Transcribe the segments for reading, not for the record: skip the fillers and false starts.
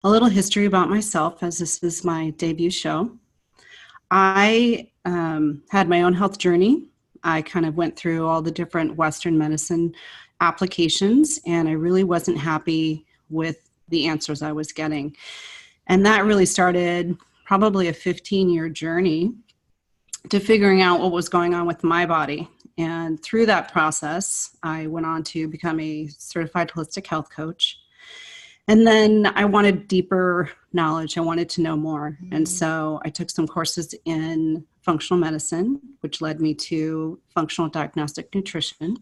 A little history about myself, as this is my debut show. I had my own health journey. I kind of went through all the different Western medicine applications, and I really wasn't happy with the answers I was getting. And that really started probably a 15-year journey to figuring out what was going on with my body. And through that process, I went on to become a certified holistic health coach. And then I wanted deeper knowledge. I wanted to know more. And so I took some courses in functional medicine, which led me to Functional Diagnostic Nutrition,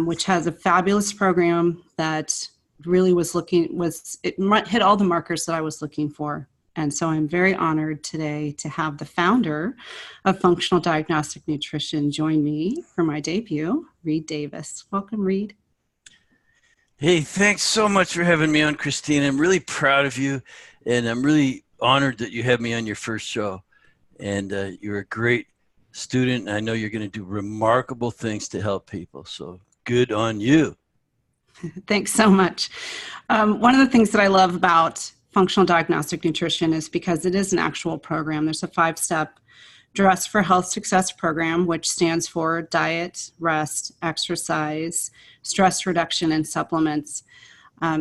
which has a fabulous program that really hit all the markers that I was looking for. And so I'm very honored today to have the founder of Functional Diagnostic Nutrition join me for my debut, Reed Davis. Welcome, Reed. Hey, thanks so much for having me on, Christine. I'm really proud of you, and I'm really honored that you had me on your first show. And you're a great student, and I know you're going to do remarkable things to help people. So good on you. Thanks so much. One of the things that I love about Functional Diagnostic Nutrition is because it is an actual program. There's a 5-step Dress for Health Success program, which stands for diet, rest, exercise, stress reduction, and supplements.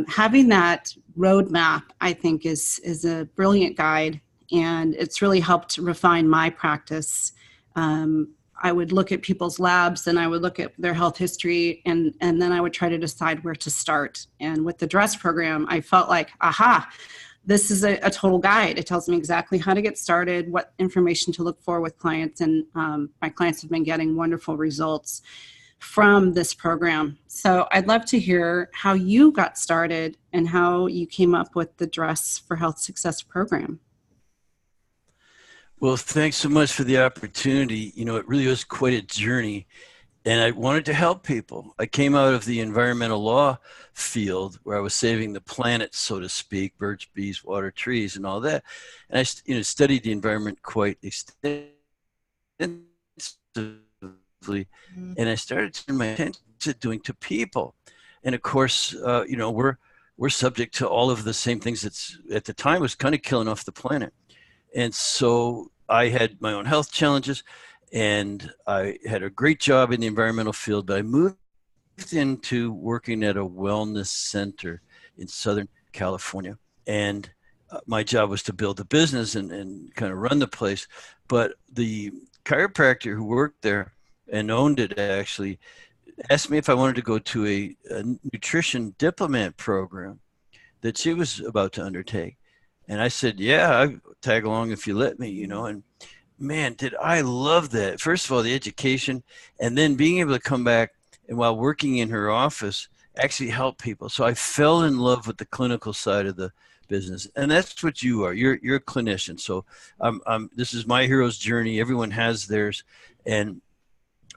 Having that roadmap, I think, is a brilliant guide, and it's really helped refine my practice. I would look at people's labs and I would look at their health history, and then I would try to decide where to start. And with the DRESS program, I felt like, aha, this is a total guide. It tells me exactly how to get started, what information to look for with clients, and my clients have been getting wonderful results from this program. So I'd love to hear how you got started and how you came up with the Dress for Health Success program. Well, thanks so much for the opportunity. You know, it really was quite a journey, and I wanted to help people. I came out of the environmental law field where I was saving the planet, so to speak, birds, bees, water, trees, and all that. And I studied the environment quite extensively, and I started turning my attention to doing to people. And of course, we're subject to all of the same things that's at the time was kind of killing off the planet. And so I had my own health challenges, and I had a great job in the environmental field, but I moved into working at a wellness center in Southern California. And my job was to build a business and kind of run the place. But the chiropractor who worked there and owned it actually asked me if I wanted to go to a nutrition diplomat program that she was about to undertake. And I said, yeah, I'll tag along if you let me, and man, did I love that. First of all, the education, and then being able to come back and while working in her office, actually help people. So I fell in love with the clinical side of the business. And that's what you are. You're a clinician. So this is my hero's journey. Everyone has theirs. And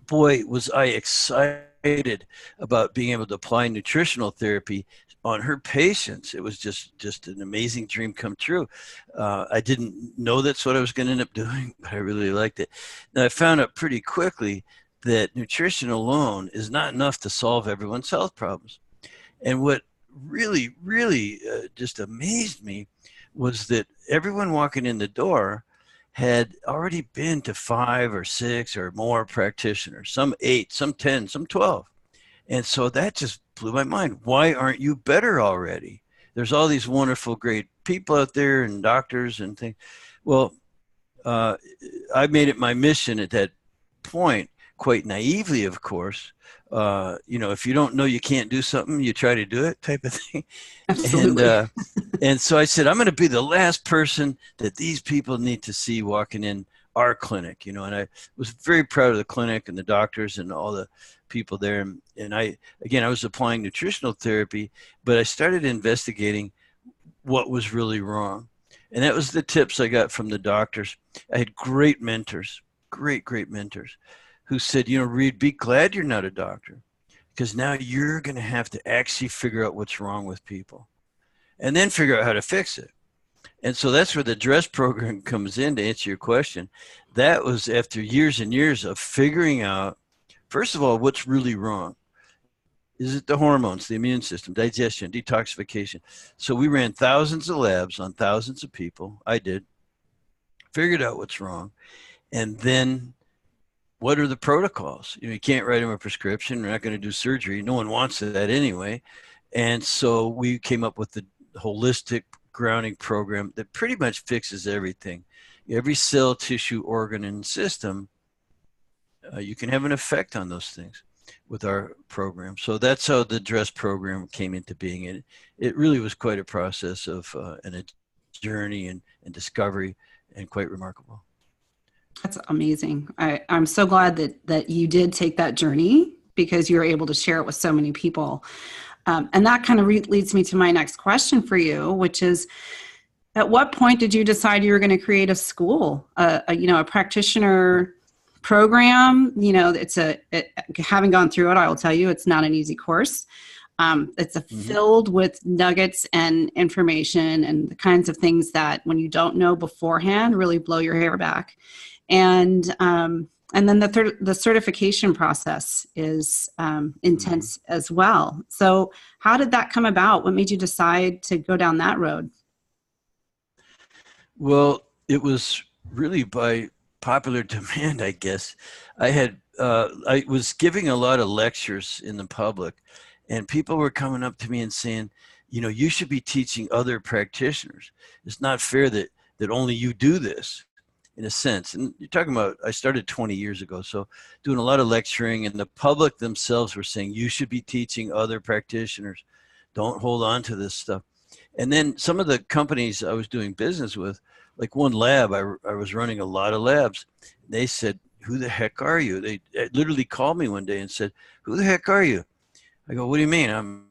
boy, was I excited about being able to apply nutritional therapy on her patients. It was just an amazing dream come true. I didn't know that's what I was going to end up doing, but I really liked it. Now I found out pretty quickly that nutrition alone is not enough to solve everyone's health problems. And what really, really just amazed me was that everyone walking in the door had already been to 5 or 6 or more practitioners, some 8, some 10, some 12. And so that just blew my mind. Why aren't you better already? There's all these wonderful, great people out there and doctors and things. Well, I made it my mission at that point, quite naively, of course. If you don't know you can't do something, you try to do it type of thing. Absolutely. And so I said, I'm going to be the last person that these people need to see walking in our clinic, and I was very proud of the clinic and the doctors and all the people there. And I was applying nutritional therapy, but I started investigating what was really wrong. And that was the tips I got from the doctors. I had great mentors, great mentors who said, Reed, be glad you're not a doctor, because now you're going to have to actually figure out what's wrong with people and then figure out how to fix it. And so that's where the DRESS program comes in, to answer your question. That was after years and years of figuring out, first of all, what's really wrong. Is it the hormones, the immune system, digestion, detoxification? So we ran thousands of labs on thousands of people. I did. Figured out what's wrong. And then what are the protocols? You can't write them a prescription. We're not going to do surgery. No one wants that anyway. And so we came up with the holistic grounding program that pretty much fixes everything. Every cell, tissue, organ, and system, you can have an effect on those things with our program. So that's how the DRESS program came into being. And it really was quite a process of and a journey and discovery, and quite remarkable. That's amazing. I'm so glad that you did take that journey, because you were able to share it with so many people. And that kind of leads me to my next question for you, which is, at what point did you decide you were going to create a school, a practitioner program? Having gone through it, I will tell you, it's not an easy course. It's filled with nuggets and information and the kinds of things that, when you don't know beforehand, really blow your hair back. And then the certification process is intense as well. So how did that come about? What made you decide to go down that road? Well, it was really by popular demand, I guess. I was giving a lot of lectures in the public, and people were coming up to me and saying, you should be teaching other practitioners. It's not fair that only you do this, in a sense. And you're talking about, I started 20 years ago, so doing a lot of lecturing, and the public themselves were saying, you should be teaching other practitioners. Don't hold on to this stuff. And then some of the companies I was doing business with, like one lab, I was running a lot of labs. They said, who the heck are you? They literally called me one day and said, who the heck are you? I go, what do you mean? I'm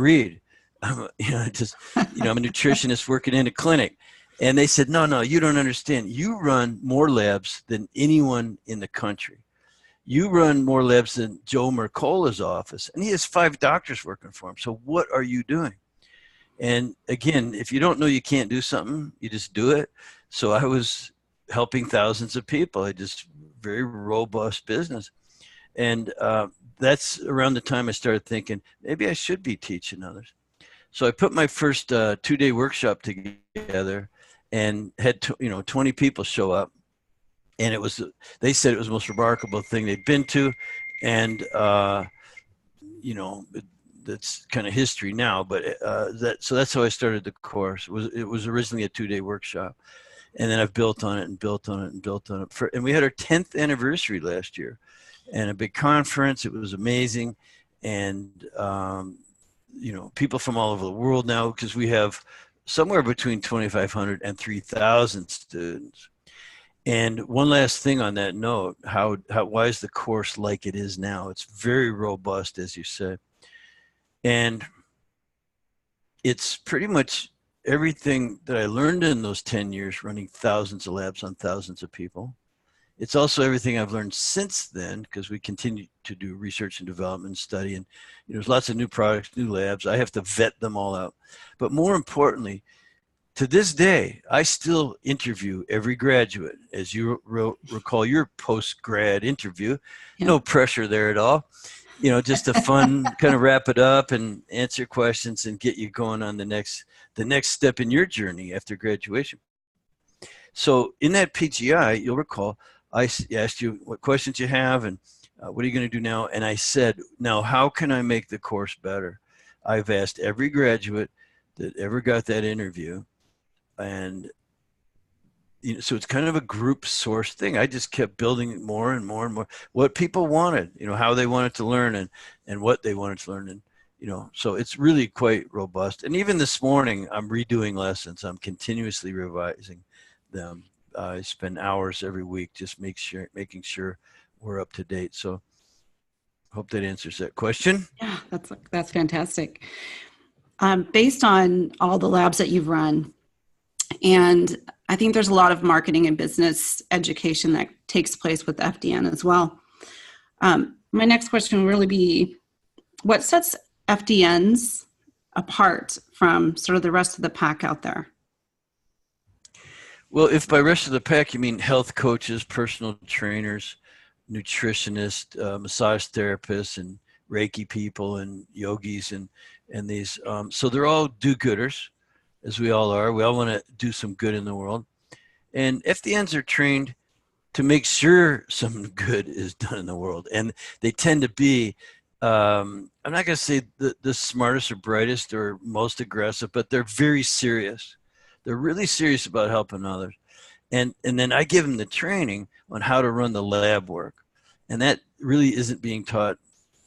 Reed. I'm a nutritionist working in a clinic. And they said, no, you don't understand. You run more labs than anyone in the country. You run more labs than Joe Mercola's office, and he has 5 doctors working for him. So what are you doing? And again, if you don't know you can't do something, you just do it. So I was helping thousands of people. I just very robust business. And that's around the time I started thinking, maybe I should be teaching others. So I put my first 2-day workshop together and had 20 people show up. And they said it was the most remarkable thing they'd been to. And, that's kind of history now, but so that's how I started the course. It was originally a 2-day workshop, and then I've built on it and built on it and built on it. And we had our 10th anniversary last year, and a big conference. It was amazing, and people from all over the world now, because we have somewhere between 2,500 and 3,000 students. And one last thing on that note, why is the course like it is now? It's very robust, as you said. And it's pretty much everything that I learned in those 10 years running thousands of labs on thousands of people. It's also everything I've learned since then, because we continue to do research and development study, and there's lots of new products, new labs. I have to vet them all out. But more importantly, to this day, I still interview every graduate. As you recall your post-grad interview, no pressure there at all. Just a fun kind of wrap it up and answer questions and get you going on the next step in your journey after graduation. So in that PGI, you'll recall, I asked you what questions you have and what are you going to do now? And I said, now, how can I make the course better? I've asked every graduate that ever got that interview, and so it's kind of a group source thing. I just kept building more and more and more what people wanted, how they wanted to learn and what they wanted to learn. And, so it's really quite robust. And even this morning, I'm redoing lessons. I'm continuously revising them. I spend hours every week just making sure we're up to date. So hope that answers that question. Yeah, that's fantastic. Based on all the labs that you've run, and I think there's a lot of marketing and business education that takes place with FDN as well. My next question will really be, what sets FDNs apart from sort of the rest of the pack out there? Well, if by rest of the pack you mean health coaches, personal trainers, nutritionists, massage therapists, and Reiki people and yogis and these. So they're all do-gooders, as we all are. We all want to do some good in the world. And FDNs are trained to make sure some good is done in the world. And they tend to be, I'm not going to say the smartest or brightest or most aggressive, but they're very serious. They're really serious about helping others. And then I give them the training on how to run the lab work. And that really isn't being taught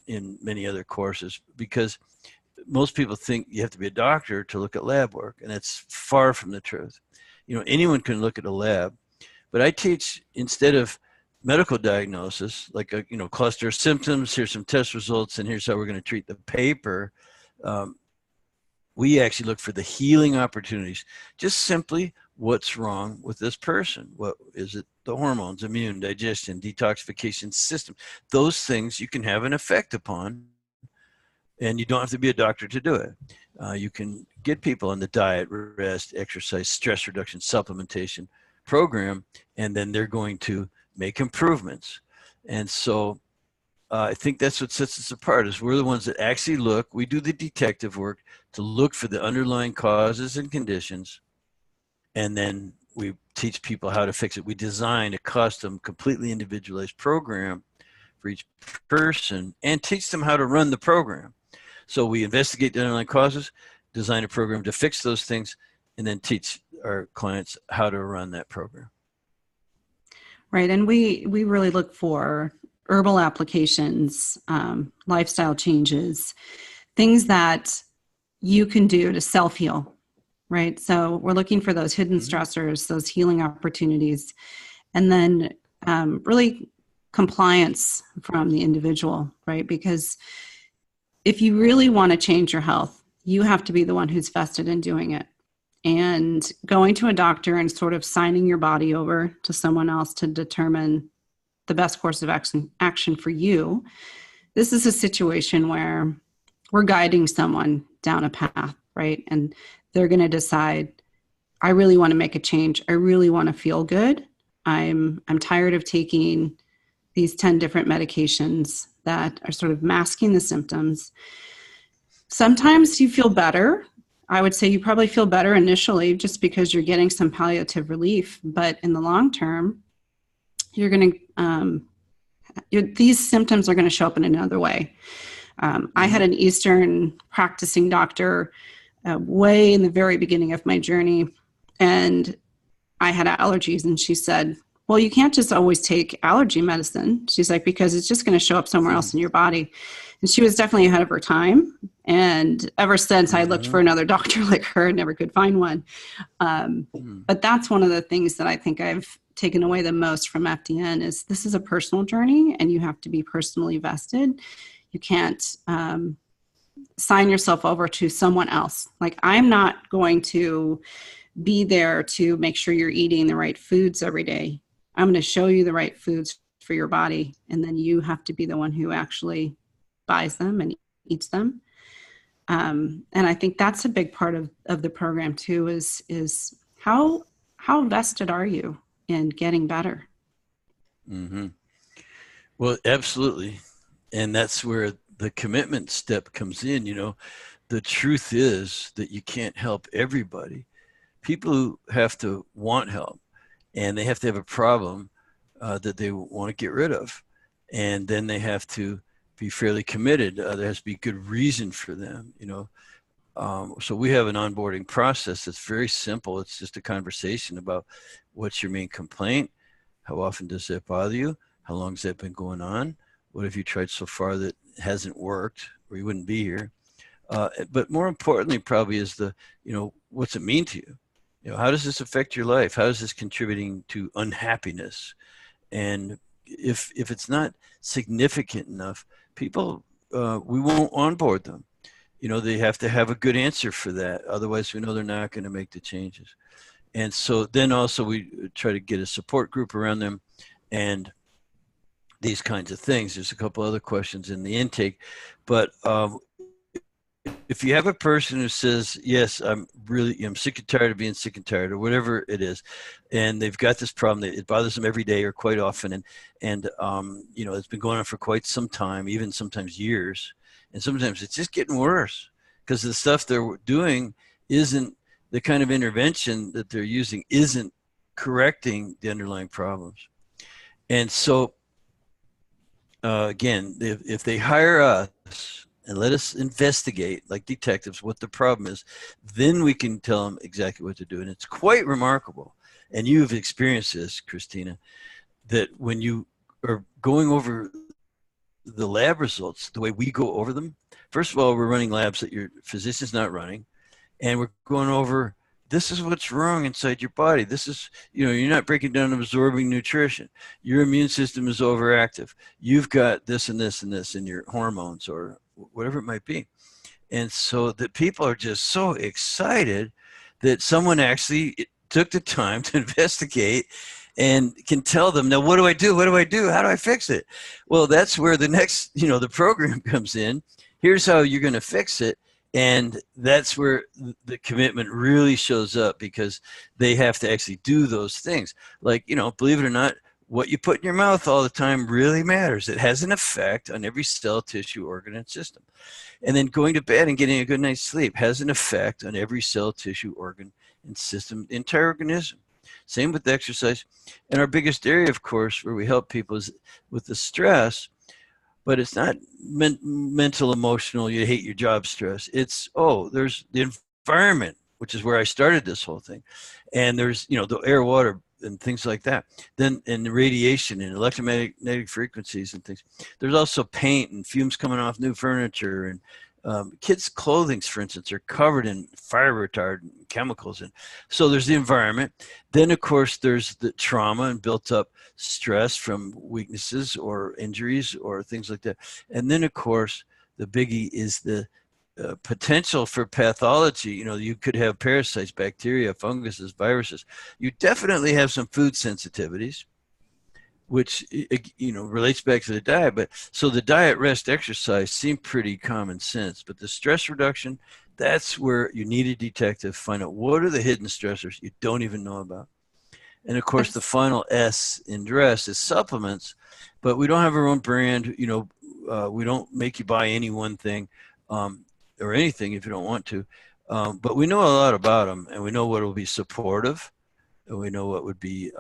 in many other courses, because most people think you have to be a doctor to look at lab work, and that's far from the truth. You know, anyone can look at a lab, but I teach, instead of medical diagnosis, like a cluster of symptoms, here's some test results, and here's how we're going to treat the paper. We actually look for the healing opportunities. Just simply, what's wrong with this person? What is it? The hormones, immune, digestion, detoxification system. Those things you can have an effect upon, and you don't have to be a doctor to do it. You can get people on the diet, rest, exercise, stress reduction, supplementation program, and then they're going to make improvements. And so I think that's what sets us apart, is we're the ones that actually look. We do the detective work to look for the underlying causes and conditions, and then we teach people how to fix it. We design a custom, completely individualized program for each person and teach them how to run the program. So we investigate the underlying causes, design a program to fix those things, and then teach our clients how to run that program. Right. And we really look for herbal applications, lifestyle changes, things that you can do to self-heal, right? So we're looking for those hidden stressors, those healing opportunities, and then really compliance from the individual, right? Because if you really want to change your health, you have to be the one who's vested in doing it. And going to a doctor and sort of signing your body over to someone else to determine the best course of action for you, this is a situation where we're guiding someone down a path, right? And they're going to decide, I really want to make a change. I really want to feel good. I'm tired of taking these 10 different medications that are sort of masking the symptoms. Sometimes you feel better. I would say you probably feel better initially just because you're getting some palliative relief, but in the long term, you're going to, these symptoms are going to show up in another way. I had an Eastern practicing doctor way in the very beginning of my journey, and I had allergies, and she said, well, you can't just always take allergy medicine. She's like, because it's just going to show up somewhere else in your body. And she was definitely ahead of her time. And ever since, I looked for another doctor like her, never could find one. But that's one of the things that I think I've taken away the most from FDN is this is a personal journey, and you have to be personally vested. You can't sign yourself over to someone else. Like, I'm not going to be there to make sure you're eating the right foods every day. I'm going to show you the right foods for your body, and then you have to be the one who actually buys them and eats them. And I think that's a big part of the program too, is how vested are you in getting better? Well, absolutely. And that's where the commitment step comes in. You know, the truth is that you can't help everybody. People who have to want help, and they have to have a problem that they want to get rid of. And then they have to be fairly committed. There has to be good reason for them, you know. So we have an onboarding process that's very simple. It's just a conversation about what's your main complaint, how often does that bother you, how long has that been going on, what have you tried so far that hasn't worked, or you wouldn't be here. But more importantly, probably is the, you know, what's it mean to you? You know, how does this affect your life? How is this contributing to unhappiness? And if it's not significant enough, people, we won't onboard them. You know, they have to have a good answer for that. Otherwise, we know they're not going to make the changes. And so then also we try to get a support group around them and these kinds of things. There's a couple other questions in the intake, but if you have a person who says, yes, I'm sick and tired of being sick and tired, or whatever it is, and they've got this problem that it bothers them every day or quite often, and it's been going on for quite some time, even sometimes years, and sometimes it's just getting worse because the stuff they're doing isn't the kind of intervention that they're using isn't correcting the underlying problems. And so, again, if they hire us and let us investigate, like detectives, what the problem is, then we can tell them exactly what to do. And it's quite remarkable. And you've experienced this, Christina, that when you are going over the lab results, the way we go over them, first of all, we're running labs that your physician's not running. And we're going over, this is what's wrong inside your body. This is, you're not breaking down and absorbing nutrition. Your immune system is overactive. You've got this and this and this in your hormones or whatever it might be. And so that people are just so excited that someone actually took the time to investigate and can tell them, now, what do I do? What do I do? How do I fix it? Well, that's where the next, the program comes in. Here's how you're going to fix it. And that's where the commitment really shows up, because they have to actually do those things. Like, believe it or not, what you put in your mouth all the time really matters. It has an effect on every cell, tissue, organ, and system. And then going to bed and getting a good night's sleep has an effect on every cell, tissue, organ, and system, the entire organism. Same with exercise. And our biggest area, of course, where we help people is with the stress. But it's not mental, emotional, you hate your job stress. It's, there's the environment, which is where I started this whole thing. And there's, the air, water, and things like that. Then, and the radiation and electromagnetic frequencies and things. There's also paint and fumes coming off new furniture. And kids' clothing, for instance, are covered in fire retardant chemicals. And so there's the environment. Then, of course, there's the trauma and built up stress from weaknesses or injuries or things like that. And then, of course, the biggie is the potential for pathology. You could have parasites, bacteria, funguses, viruses. You definitely have some food sensitivities, which, relates back to the diet. But so the diet, rest, exercise seem pretty common sense, but the stress reduction, that's where you need a detective, find out what are the hidden stressors you don't even know about. And of course, the final S in DRESS is supplements, but we don't have our own brand. We don't make you buy any one thing or anything if you don't want to. But we know a lot about them, and we know what will be supportive, and we know what would be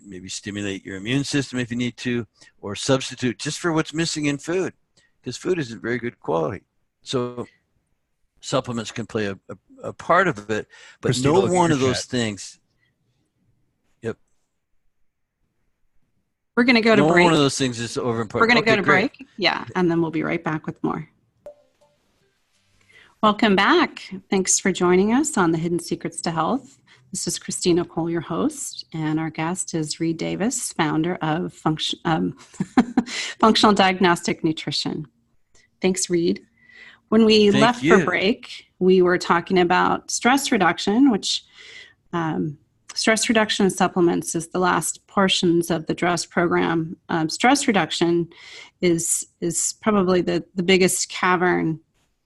maybe stimulate your immune system if you need to, or substitute just for what's missing in food, because food isn't very good quality. So supplements can play a part of it, but Christine, no one of those things. Yep. We're going to go to break. No one of those things is over important. We're going to go to break. Yeah. And then we'll be right back with more. Welcome back. Thanks for joining us on the Hidden Secrets to Health. This is Christina Cole, your host, and our guest is Reed Davis, founder of Functional Diagnostic Nutrition. Thanks, Reed. When we left for break, we were talking about stress reduction, which stress reduction and supplements is the last portions of the DRESS program. Stress reduction is probably the biggest cavern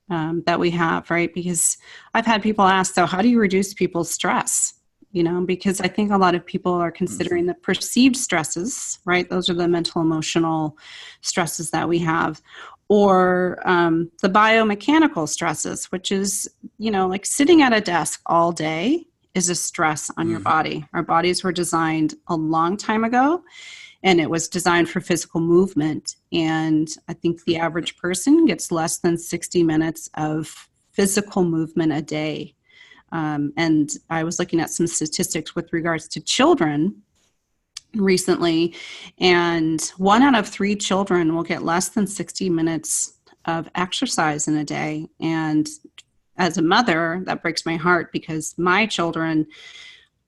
that we have, right? Because I've had people ask, so how do you reduce people's stress? Because I think a lot of people are considering the perceived stresses, right? Those are the mental, emotional stresses that we have, or the biomechanical stresses, which is, like sitting at a desk all day is a stress on your body. Our bodies were designed a long time ago, and it was designed for physical movement. And I think the average person gets less than 60 minutes of physical movement a day. And I was looking at some statistics with regards to children recently, and 1 out of 3 children will get less than 60 minutes of exercise in a day. And as a mother, that breaks my heart, because my children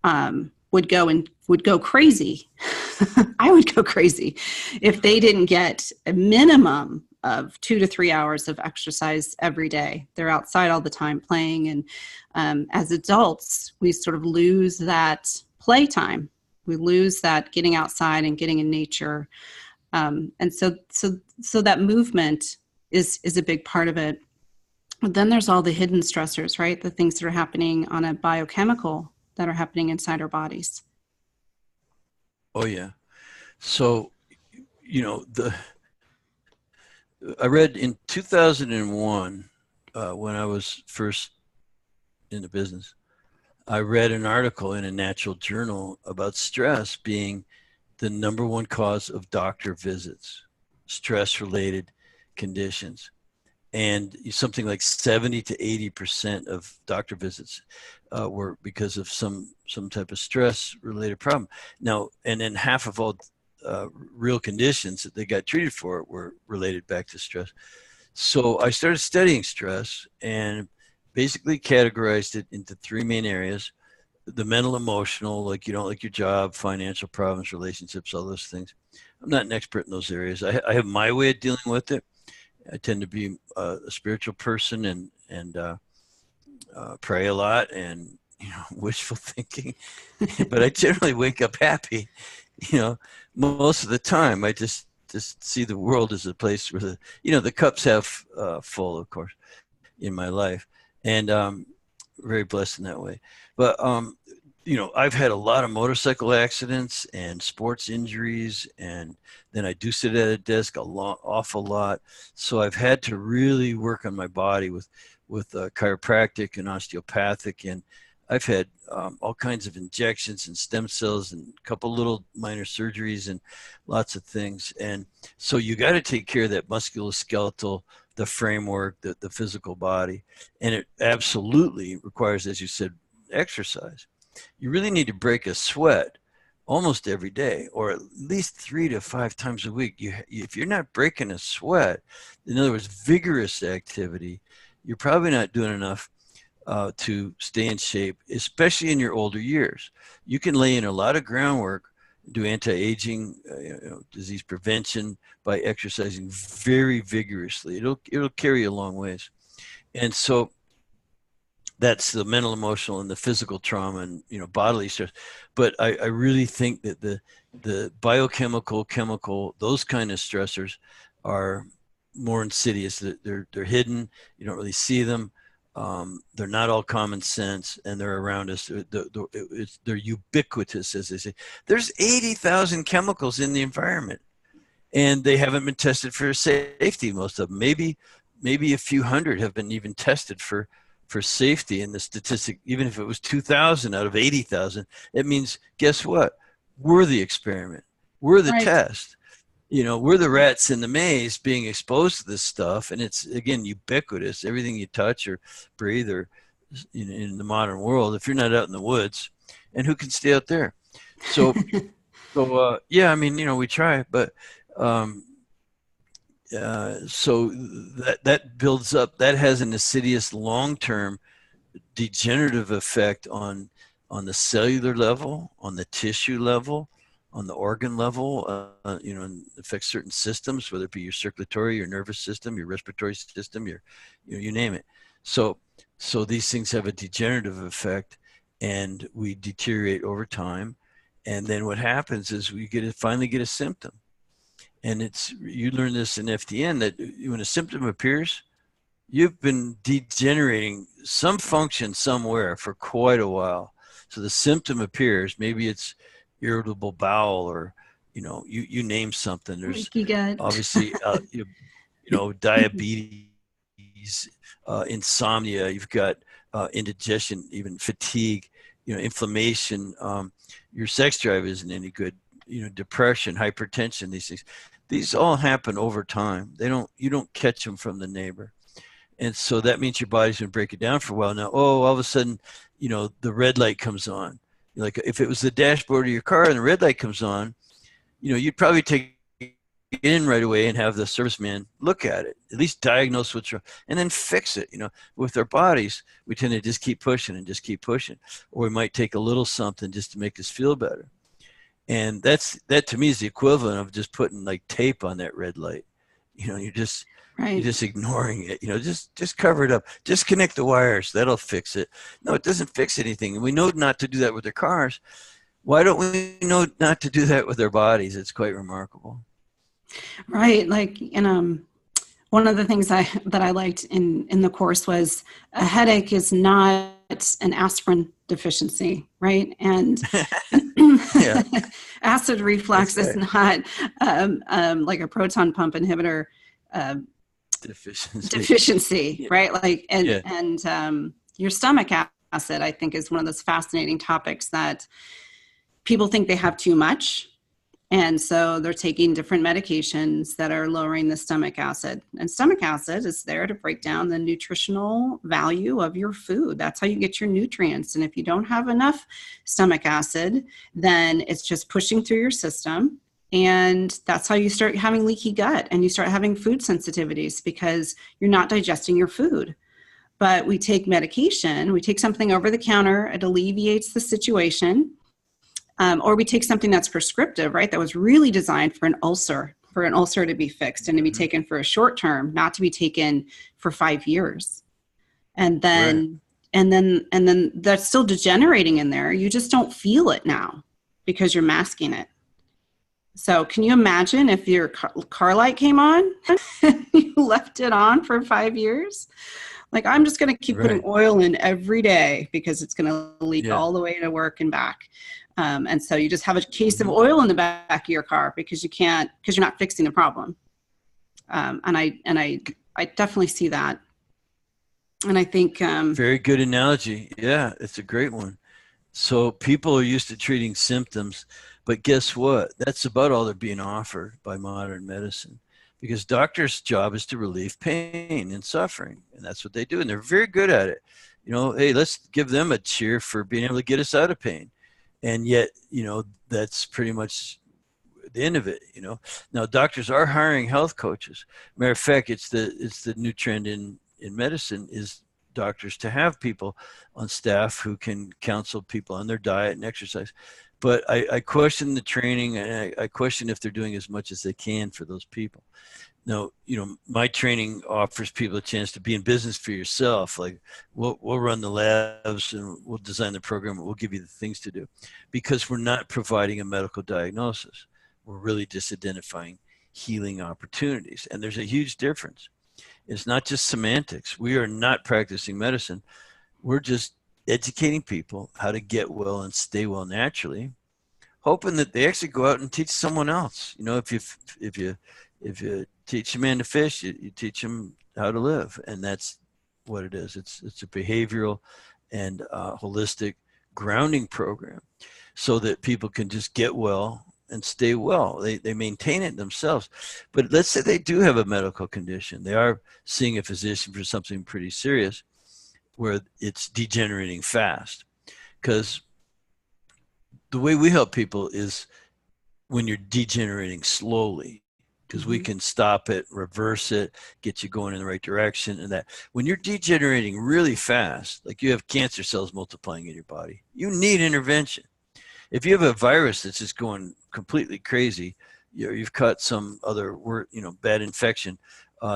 would go crazy. I would go crazy if they didn't get a minimum of 2 to 3 hours of exercise every day. They're outside all the time playing. And as adults, we sort of lose that playtime. We lose that getting outside and getting in nature. And so that movement is a big part of it. But then there's all the hidden stressors, right? The things that are happening on a biochemical that are happening inside our bodies. Oh yeah. So, I read in 2001, when I was first in the business, I read an article in a natural journal about stress being the number one cause of doctor visits, stress related conditions. And something like 70 to 80% of doctor visits were because of some type of stress related problem. Now, and then half of all real conditions that they got treated for were related back to stress. So I started studying stress and basically categorized it into three main areas: the mental, emotional, like you don't like your job, financial problems, relationships, all those things. I'm not an expert in those areas. I have my way of dealing with it. I tend to be a spiritual person and pray a lot and wishful thinking, but I generally wake up happy. You know, most of the time I just see the world as a place where the cups half full, of course, in my life, and very blessed in that way. But I've had a lot of motorcycle accidents and sports injuries, and then I do sit at a desk awful lot. So I've had to really work on my body with chiropractic and osteopathic, and I've had all kinds of injections and stem cells and a couple little minor surgeries and lots of things. And so you got to take care of that musculoskeletal, the framework, the physical body, and it absolutely requires, as you said, exercise. You really need to break a sweat almost every day, or at least 3 to 5 times a week. If you're not breaking a sweat, in other words, vigorous activity, you're probably not doing enough to stay in shape, especially in your older years. You can lay in a lot of groundwork, do anti-aging, disease prevention by exercising very vigorously. It'll carry you a long ways. And so that's the mental, emotional, and the physical trauma and bodily stress. But I really think that the biochemical, chemical, those kind of stressors are more insidious. They're hidden. You don't really see them. They're not all common sense, and they're around us. They're ubiquitous, as they say. There's 80,000 chemicals in the environment, and they haven't been tested for safety. Most of them, maybe a few hundred, have been even tested for safety. And the statistic, even if it was 2,000 out of 80,000, it means, guess what? We're the experiment. We're the Right. test. We're the rats in the maze being exposed to this stuff. And it's, again, ubiquitous. Everything you touch or breathe or in the modern world, if you're not out in the woods, and who can stay out there? So, yeah, I mean, we try, but so that builds up. That has an insidious long-term degenerative effect on the cellular level, on the tissue level, on the organ level. And affects certain systems, whether it be your circulatory, your nervous system, your respiratory system, you name it. So these things have a degenerative effect, and we deteriorate over time. And then what happens is we finally get a symptom. And you learn this in FDN, that when a symptom appears, you've been degenerating some function somewhere for quite a while. So the symptom appears, maybe it's irritable bowel, or you name something. There's Leaky gut. obviously diabetes, insomnia. You've got indigestion, even fatigue, inflammation. Your sex drive isn't any good. Depression, hypertension, these all happen over time. You don't catch them from the neighbor. And so that means your body's going to break it down for a while. Now, all of a sudden, the red light comes on. Like if it was the dashboard of your car and the red light comes on, you'd probably take it in right away and have the serviceman look at it, at least diagnose what's wrong, and then fix it. With our bodies, we tend to just keep pushing and just keep pushing, or we might take a little something just to make us feel better. And that to me is the equivalent of just putting like tape on that red light. You're just ignoring it. Just cover it up. Just connect the wires. That'll fix it. No, it doesn't fix anything. And we know not to do that with our cars. Why don't we know not to do that with our bodies? It's quite remarkable. Right. Like, One of the things that I liked in the course was a headache is not an aspirin deficiency, right? And Yeah, acid reflux that's is right. not like a proton pump inhibitor Deficiency. deficiency, Yeah. right? Like, Yeah. and your stomach acid, I think, is one of those fascinating topics that people think they have too much. And so they're taking different medications that are lowering the stomach acid. And stomach acid is there to break down the nutritional value of your food. That's how you get your nutrients. And if you don't have enough stomach acid, then it's just pushing through your system. And that's how you start having leaky gut and you start having food sensitivities because you're not digesting your food. But we take medication, we take something over the counter, it alleviates the situation. Or we take something that's prescriptive, right? That was really designed for an ulcer to be fixed and to be Mm-hmm. taken for a short term, not to be taken for 5 years. And Right. then that's still degenerating in there. You just don't feel it now because you're masking it. So can you imagine if your car light came on and you left it on for 5 years? Like, I'm just going to keep putting Right. oil in every day because it's going to leak Yeah. all the way to work and back. And so you just have a case of Mm-hmm. oil in the back of your car because you're not fixing the problem. And I definitely see that. And I think, Very good analogy. Yeah, it's a great one. So people are used to treating symptoms, but guess what? That's about all they're being offered by modern medicine, because doctors' job is to relieve pain and suffering, and that's what they do, and they're very good at it. Hey, let's give them a cheer for being able to get us out of pain, and yet, that's pretty much the end of it. Now doctors are hiring health coaches. Matter of fact, it's the new trend in medicine is doctors to have people on staff who can counsel people on their diet and exercise. But I question the training, and I question if they're doing as much as they can for those people. Now, my training offers people a chance to be in business for yourself. Like we'll run the labs and we'll design the program and we'll give you the things to do, because we're not providing a medical diagnosis. We're really just identifying healing opportunities. And there's a huge difference. It's not just semantics. We are not practicing medicine. We're just educating people how to get well and stay well naturally, hoping that they actually go out and teach someone else. If you teach a man to fish, you teach him how to live, and that's what it is. It's a behavioral and holistic grounding program, so that people can just get well and stay well. They maintain it themselves. But let's say they do have a medical condition. They are seeing a physician for something pretty serious where it's degenerating fast. Because the way we help people is when you're degenerating slowly, because we can stop it, reverse it, get you going in the right direction. And that when you're degenerating really fast, like you have cancer cells multiplying in your body, you need intervention. If you have a virus that's just going completely crazy, you've caught some other bad infection,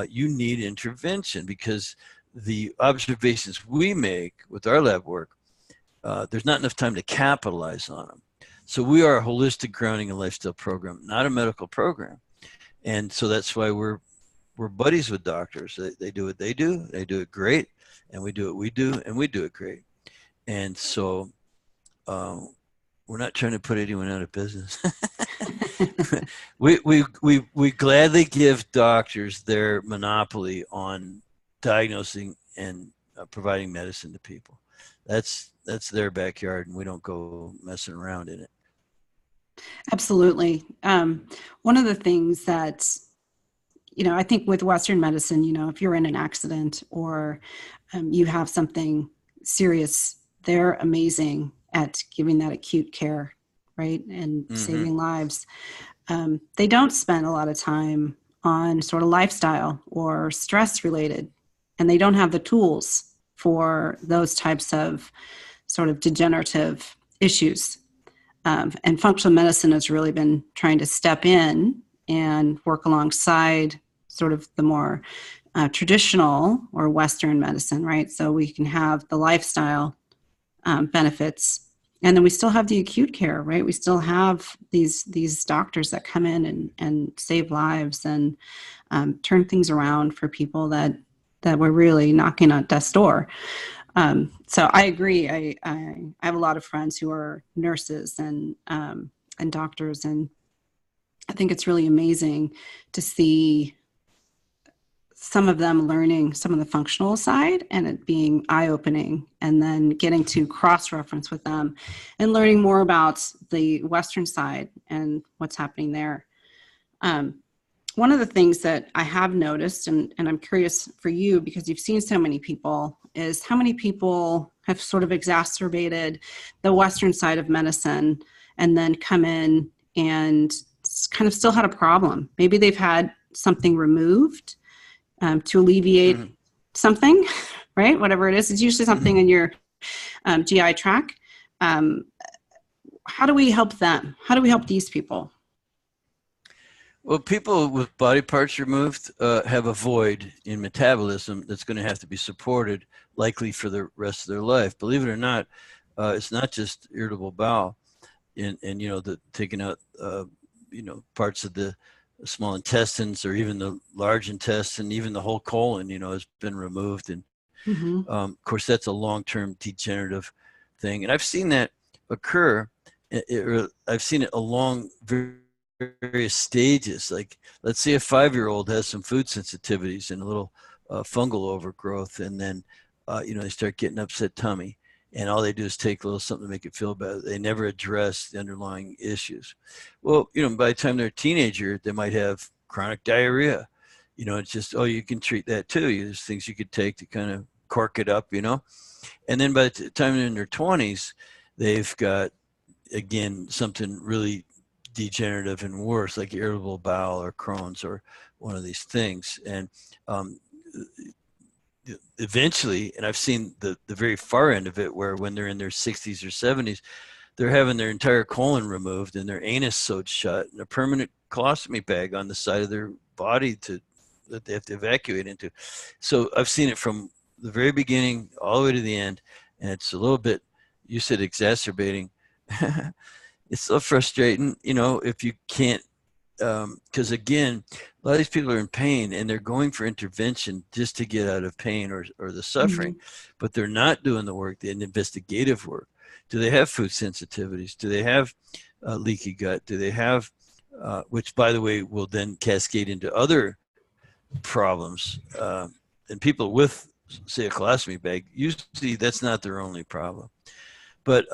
you need intervention, because the observations we make with our lab work, there's not enough time to capitalize on them. So we are a holistic grounding and lifestyle program, not a medical program. And so that's why we're buddies with doctors. They do what they do it great, and we do what we do, and we do it great. And so we're not trying to put anyone out of business. we gladly give doctors their monopoly on diagnosing and providing medicine to people. That's their backyard, and we don't go messing around in it. absolutely. One of the things that, I think with Western medicine, if you're in an accident or you have something serious, they're amazing at giving that acute care, right? And saving lives. They don't spend a lot of time on sort of lifestyle or stress related, and they don't have the tools for those types of sort of degenerative issues. And functional medicine has really been trying to step in and work alongside sort of the more traditional or Western medicine, right? So we can have the lifestyle benefits And then we still have the acute care, right? We still have these doctors that come in and save lives and turn things around for people that were really knocking on death's door. So I agree. I have a lot of friends who are nurses and doctors, and I think it's really amazing to see some of them learning some of the functional side and it being eye-opening, and then getting to cross-reference with them and learning more about the Western side and what's happening there. One of the things that I have noticed, and I'm curious for you because you've seen so many people, is how many people have sort of exacerbated the Western side of medicine and then come in and kind of still had a problem. Maybe they've had something removed to alleviate something, right? Whatever it is, it's usually something in your GI tract. How do we help them? How do we help these people? Well, people with body parts removed have a void in metabolism that's going to have to be supported, likely for the rest of their life. Believe it or not, it's not just irritable bowel, and the taking out parts of the small intestines or even the large intestine, even the whole colon, has been removed, and of course that's a long-term degenerative thing, and I've seen that occur. I've seen it along various stages. Like, let's say a 5-year-old has some food sensitivities and a little fungal overgrowth, and then they start getting upset tummy, and all they do is take a little something to make it feel better. They never address the underlying issues. Well, by the time they're a teenager, they might have chronic diarrhea. It's just, you can treat that too. There's things you could take to kind of cork it up, and then by the time they're in their 20s, they've got, again, something really degenerative and worse, like irritable bowel or Crohn's or one of these things. And eventually, and I've seen the very far end of it, where when they're in their 60s or 70s, they're having their entire colon removed and their anus sewed shut and a permanent colostomy bag on the side of their body that they have to evacuate into. So I've seen it from the very beginning all the way to the end, and it's a little bit, you said exacerbating. It's so frustrating, if you can't, because again, a lot of these people are in pain and they're going for intervention just to get out of pain or the suffering, but they're not doing the work, the investigative work. Do they have food sensitivities? Do they have leaky gut? Do they have, which by the way, will then cascade into other problems. And people with, say, a colostomy bag, usually that's not their only problem. But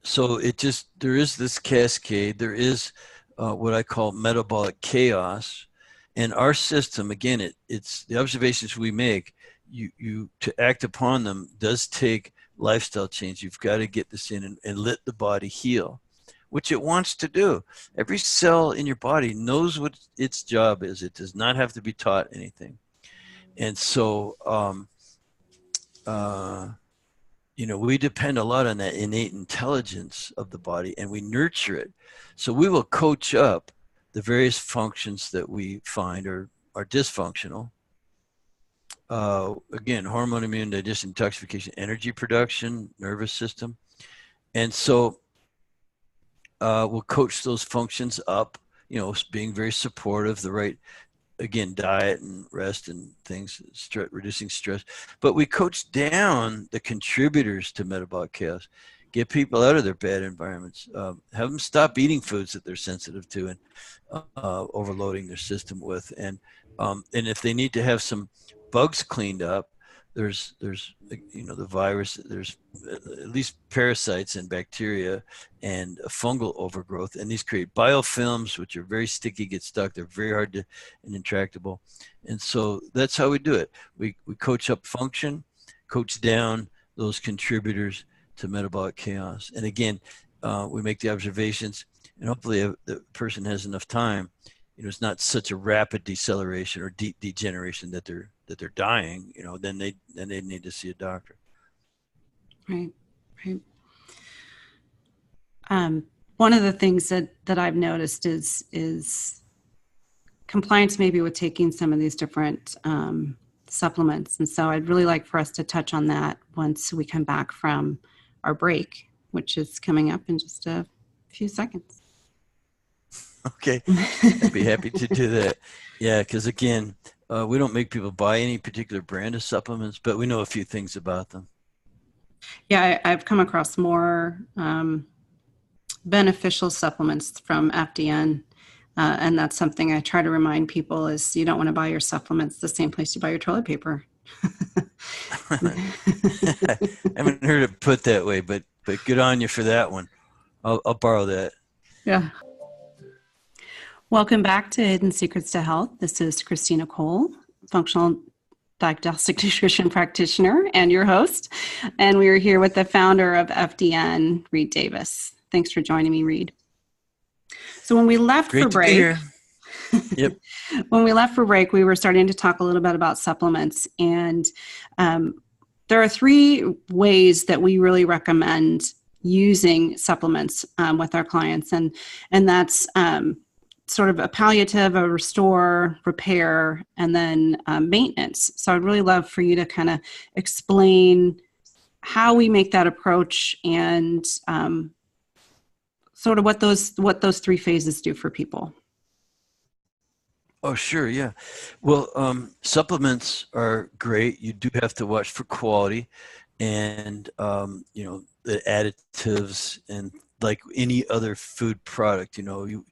so there is this cascade. There is what I call metabolic chaos. And our system, again, it's the observations we make, you to act upon them does take lifestyle change. You've got to get this in and let the body heal, which it wants to do. Every cell in your body knows what its job is. It does not have to be taught anything. And so, we depend a lot on that innate intelligence of the body, and we nurture it. So we will coach up the various functions that we find are dysfunctional. Again, hormone, immune, digestion, detoxification, energy production, nervous system. And so we'll coach those functions up, being very supportive, the right, again, diet and rest and things, reducing stress. But we coach down the contributors to metabolic chaos, get people out of their bad environments, have them stop eating foods that they're sensitive to and overloading their system with. And if they need to have some bugs cleaned up, there's the virus, there's at least parasites and bacteria and a fungal overgrowth, and these create biofilms, which are very sticky, get stuck, they're very hard to and intractable. And so that's how we do it. We coach up function, coach down those contributors to metabolic chaos. And again, we make the observations, and hopefully the person has enough time. It's not such a rapid deceleration or degeneration that they're dying. Then they need to see a doctor. Right. One of the things that I've noticed is compliance maybe with taking some of these different supplements. And so I'd really like for us to touch on that once we come back from our break. which is coming up in just a few seconds. Okay, I'd be happy to do that. Yeah, because again, we don't make people buy any particular brand of supplements, but we know a few things about them. Yeah, I've come across more beneficial supplements from FDN. And that's something I try to remind people is you don't want to buy your supplements the same place you buy your toilet paper. I haven't heard it put that way, but good on you for that one. I'll borrow that. Yeah. Welcome back to Hidden Secrets to Health. This is Christina Cole, Functional Diagnostic Nutrition Practitioner and your host. And we are here with the founder of FDN, Reed Davis. Thanks for joining me, Reed. So when we left Great for break, to be here. Yep. When we left for break, we were starting to talk a little bit about supplements. And there are 3 ways that we really recommend using supplements with our clients. And that's sort of a palliative, a restore, repair, and then maintenance. So I'd really love for you to kind of explain how we make that approach and sort of what those 3 phases do for people. Oh, sure. Yeah. Well, supplements are great. You do have to watch for quality and, the additives and like any other food product, you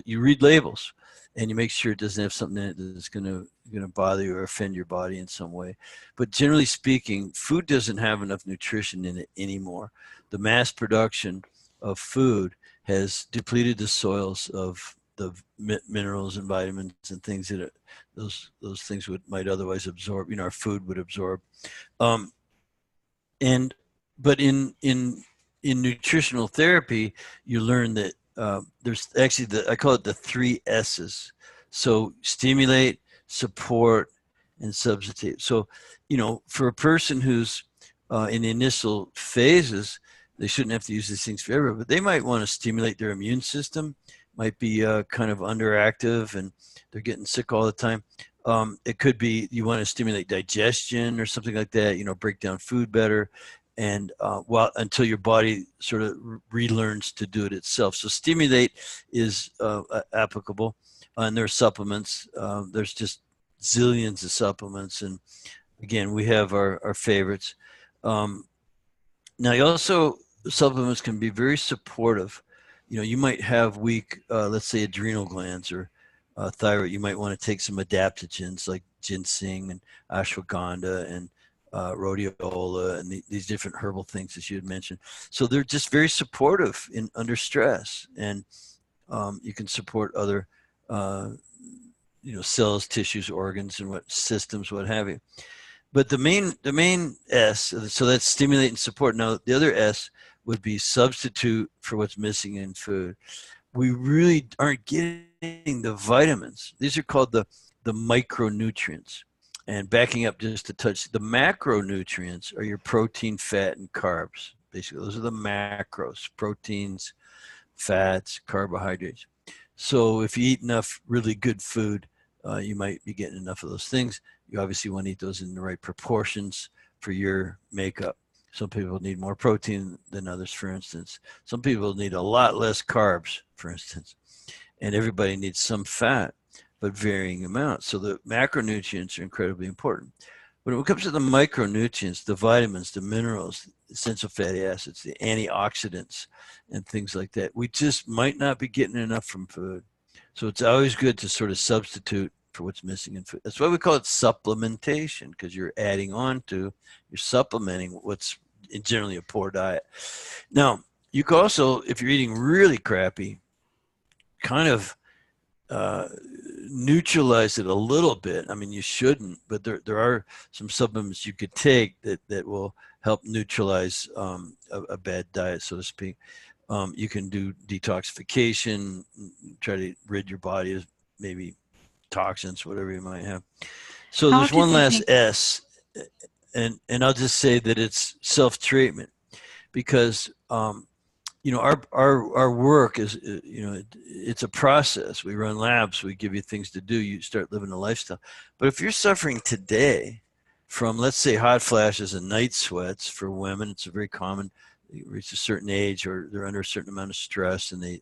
read labels and you make sure it doesn't have something in it that's going to bother you or offend your body in some way. But generally speaking, food doesn't have enough nutrition in it anymore. The mass production of food has depleted the soils of the minerals and vitamins and things that those things might otherwise absorb. Our food would absorb. But in nutritional therapy, you learn that there's actually I call it the 3 S's. So stimulate, support, and substitute. So for a person who's in the initial phases, they shouldn't have to use these things forever, but they might want to stimulate their immune system. Might be kind of underactive and they're getting sick all the time. It could be you want to stimulate digestion or something like that, break down food better, and until your body sort of relearns to do it itself. So stimulate is applicable, and there are supplements. There's just zillions of supplements, and again, we have our favorites. Now, supplements can be very supportive. You might have weak, let's say, adrenal glands or thyroid. You might want to take some adaptogens like ginseng and ashwagandha and rhodiola and these different herbal things that you had mentioned. So they're just very supportive under stress, and you can support other, cells, tissues, organs, and what systems, what have you. But the main S, so that's stimulate and support. Now the other S would be substitute for what's missing in food. We really aren't getting the vitamins. These are called the micronutrients. And backing up just a touch, the macronutrients are your protein, fat, and carbs. Basically, those are the macros: proteins, fats, carbohydrates. So if you eat enough really good food, you might be getting enough of those things. You obviously want to eat those in the right proportions for your makeup. Some people need more protein than others, for instance. Some people need a lot less carbs, for instance. And everybody needs some fat, but varying amounts. So the macronutrients are incredibly important. When it comes to the micronutrients, the vitamins, the minerals, essential fatty acids, the antioxidants, and things like that, we just might not be getting enough from food. So it's always good to sort of substitute for what's missing in food. That's why we call it supplementation, because you're adding on to, you're supplementing what's generally a poor diet. Now, you can also, if you're eating really crappy, kind of neutralize it a little bit. I mean, you shouldn't, but there are some supplements you could take that will help neutralize a bad diet, so to speak. You can do detoxification, try to rid your body of maybe toxins, whatever you might have. So there's one last S, and I'll just say that it's self-treatment, because our work is, it's a process. We run labs, we give you things to do, you start living a lifestyle. But if you're suffering today from, let's say, hot flashes and night sweats for women, it's a very common reach a certain age or they're under a certain amount of stress and they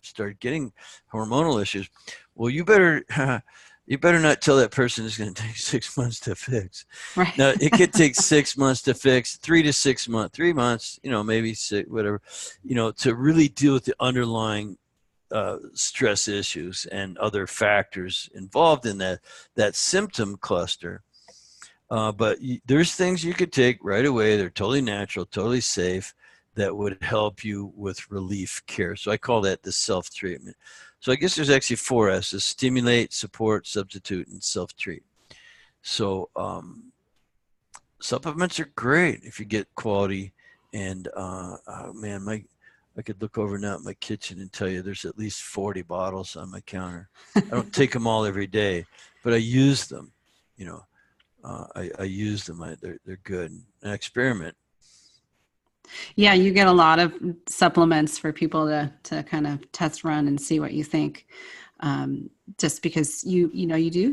start getting hormonal issues. Well, you better you better not tell that person it's going to take 6 months to fix. Right. Now, it could take 6 months to fix, 3 to 6 months, 3 months, maybe six, whatever, to really deal with the underlying stress issues and other factors involved in that symptom cluster. But there's things you could take right away. They're totally natural, totally safe, that would help you with relief care. So I call that the self-treatment. So I guess there's actually 4 S's: stimulate, support, substitute, and self-treat. So supplements are great if you get quality. And oh man, I could look over now at my kitchen and tell you there's at least 40 bottles on my counter. I don't take them all every day, but I use them. I use them. They're good. An experiment. Yeah, you get a lot of supplements for people to kind of test run and see what you think. Just because you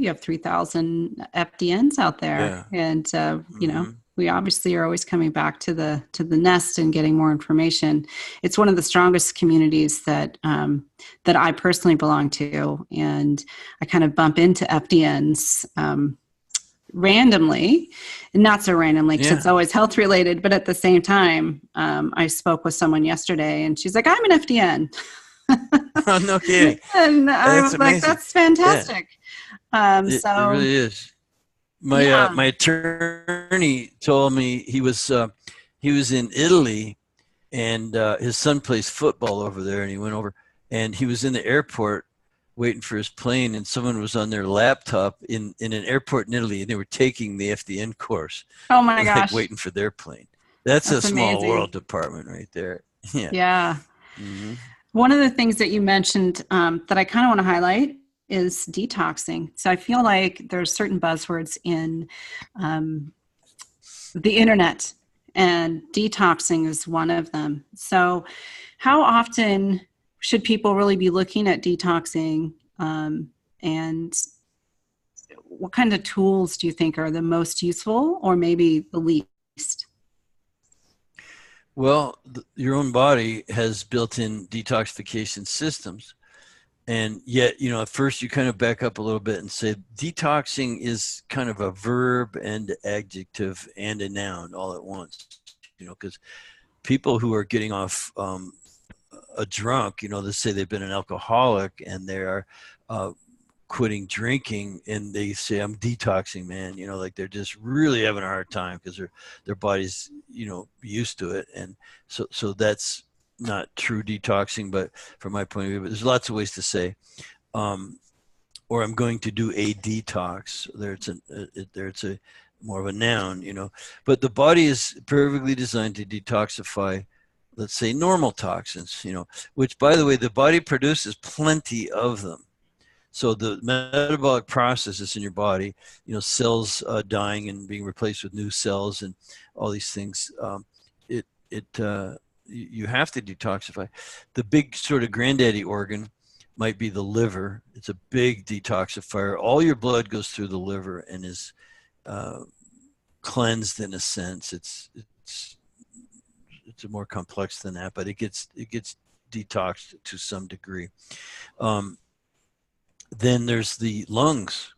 have 3,000 FDNs out there, Yeah. and we obviously are always coming back to the nest and getting more information. It's one of the strongest communities that I personally belong to, and I kind of bump into FDNs randomly, and not so randomly because it's always health related. But at the same time, I spoke with someone yesterday, and she's like, "I'm an FDN." Oh, no kidding. And I was like, amazing. "That's fantastic." It really is. My attorney told me he was in Italy, and his son plays football over there, and he went over, and he was in the airport waiting for his plane, and someone was on their laptop in an airport in Italy, and they were taking the FDN course. Oh my gosh. Like waiting for their plane. That's a small amazing. world department right there. Yeah. Mm-hmm. One of the things that you mentioned that I kind of want to highlight is detoxing. So I feel like there's certain buzzwords in the internet, and detoxing is one of them. So how often should people really be looking at detoxing, and what kind of tools do you think are the most useful, or maybe the least? Well, your own body has built-in detoxification systems. And yet, at first you kind of back up a little bit and say detoxing is kind of a verb and adjective and a noun all at once, because people who are getting off a drunk, they say they've been an alcoholic and they are quitting drinking, and they say, "I'm detoxing, man," like they're just really having a hard time because their body's, used to it. And so that's not true detoxing, but from my point of view, but there's lots of ways to say, or I'm going to do a detox. There it's a more of a noun, but the body is perfectly designed to detoxify, let's say, normal toxins, which, by the way, the body produces plenty of them. So the metabolic processes in your body, cells dying and being replaced with new cells and all these things, you have to detoxify. The big sort of granddaddy organ might be the liver. It's a big detoxifier. All your blood goes through the liver and is cleansed in a sense. It's more complex than that, but it gets detoxed to some degree. Then there's the lungs.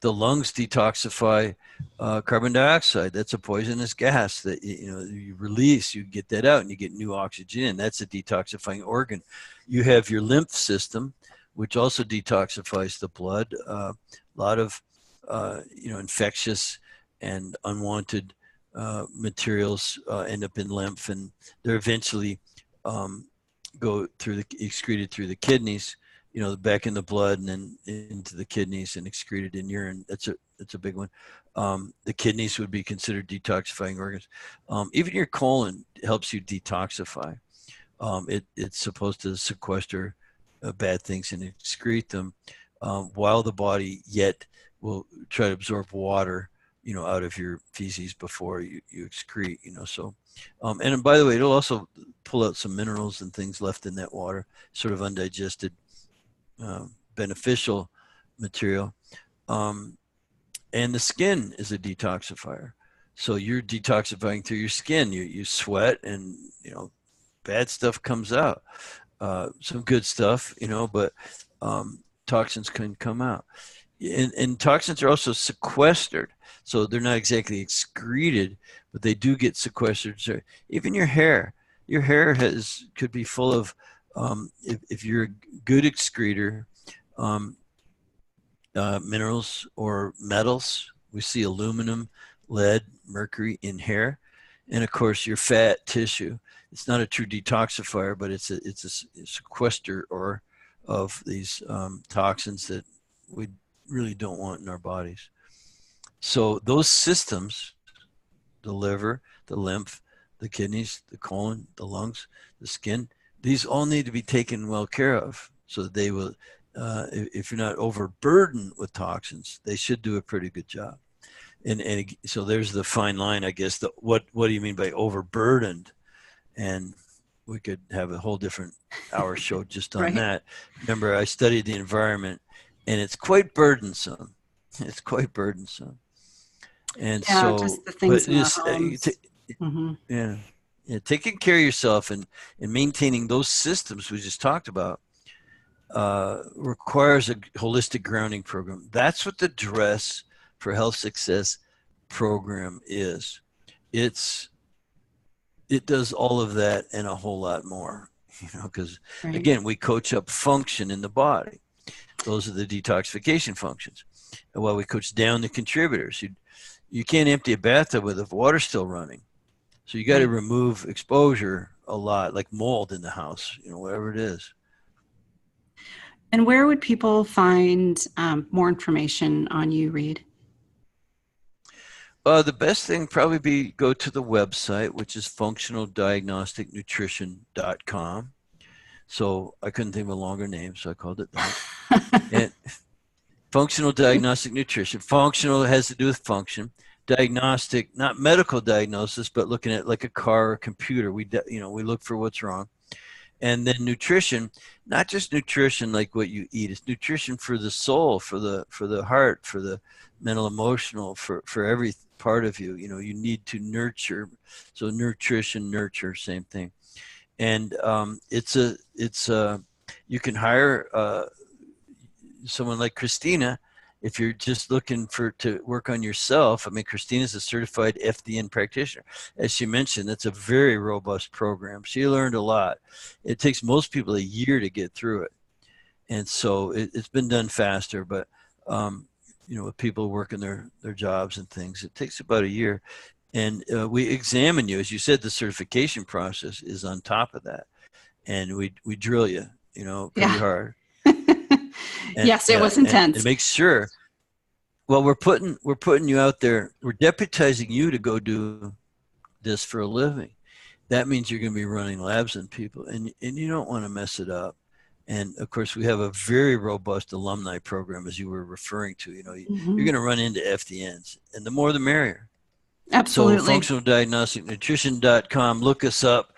The lungs detoxify carbon dioxide. That's a poisonous gas that you release. You get that out, and you get new oxygen in. That's a detoxifying organ. You have your lymph system, which also detoxifies the blood. A lot of infectious and unwanted materials end up in lymph, and they're eventually go through excreted through the kidneys. Back in the blood and then into the kidneys and excreted in urine. That's a big one. The kidneys would be considered detoxifying organs. Even your colon helps you detoxify. It's supposed to sequester bad things and excrete them, while the body yet will try to absorb water, out of your feces before you excrete, so. And by the way, it'll also pull out some minerals and things left in that water, sort of undigested beneficial material. And the skin is a detoxifier. So you're detoxifying through your skin. You sweat, and bad stuff comes out. Some good stuff, but toxins can come out. And toxins are also sequestered, so they're not exactly excreted, but they do get sequestered. So even your hair could be full of, if you're a good excreter, minerals or metals. We see aluminum, lead, mercury in hair, and of course your fat tissue. It's not a true detoxifier, but it's a sequester of these toxins that we really don't want in our bodies. So those systems, the liver, the lymph, the kidneys, the colon, the lungs, the skin, these all need to be taken well care of, so that they will, if you're not overburdened with toxins, they should do a pretty good job. And so there's the fine line, I guess. What do you mean by overburdened? And we could have a whole different hour show just on Right. that. Remember, I studied the environment, and it's quite burdensome. It's quite burdensome. And so, just the things but in our homes. yeah, taking care of yourself and maintaining those systems we just talked about requires a holistic grounding program. That's what the Dress for Health Success program is. It does all of that and a whole lot more, because again, we coach up function in the body. Those are the detoxification functions. And while we coach down the contributors, you can't empty a bathtub with the water still running. So you got to remove exposure a lot, like mold in the house, whatever it is. And where would people find more information on you, Reed? The best thing probably be go to the website, which is functionaldiagnosticnutrition.com. So I couldn't think of a longer name, so I called it that. And Functional Diagnostic Nutrition. Functional has to do with function. Diagnostic, not medical diagnosis, but looking at like a car or a computer. We look for what's wrong. And then nutrition, not just nutrition like what you eat. It's nutrition for the soul, for the heart, for the mental, emotional, for every part of you. You need to nurture. So nutrition, nurture, same thing. And you can hire someone like Christina if you're just looking to work on yourself. I mean, Christina's a certified FDN practitioner. As she mentioned, that's a very robust program. She learned a lot. It takes most people a year to get through it. And so it's been done faster, but with people working their jobs and things, it takes about a year. And we examine you. As you said, the certification process is on top of that. And we drill you, pretty hard. And, yes, it was intense. And make sure. Well, we're putting you out there. We're deputizing you to go do this for a living. That means you're going to be running labs on people, and you don't want to mess it up. And of course, we have a very robust alumni program, as you were referring to. You're going to run into FDNs, and the more the merrier. Absolutely. So functionaldiagnosticnutrition.com. Look us up.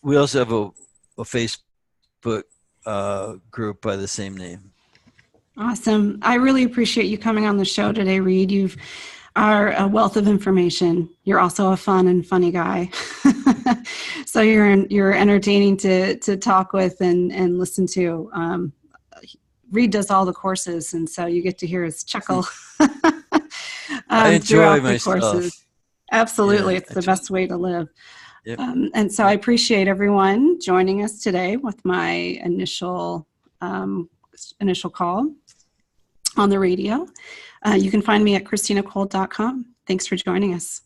We also have a Facebook group by the same name. Awesome. I really appreciate you coming on the show today, Reed. You are a wealth of information. You're also a fun and funny guy. So you're entertaining to talk with and listen to. Reed does all the courses, and so you get to hear his chuckle. I enjoy myself. Courses. Absolutely. It's the best way to live. Yep. And so I appreciate everyone joining us today with my initial call on the radio. You can find me at christinacole.com. Thanks for joining us.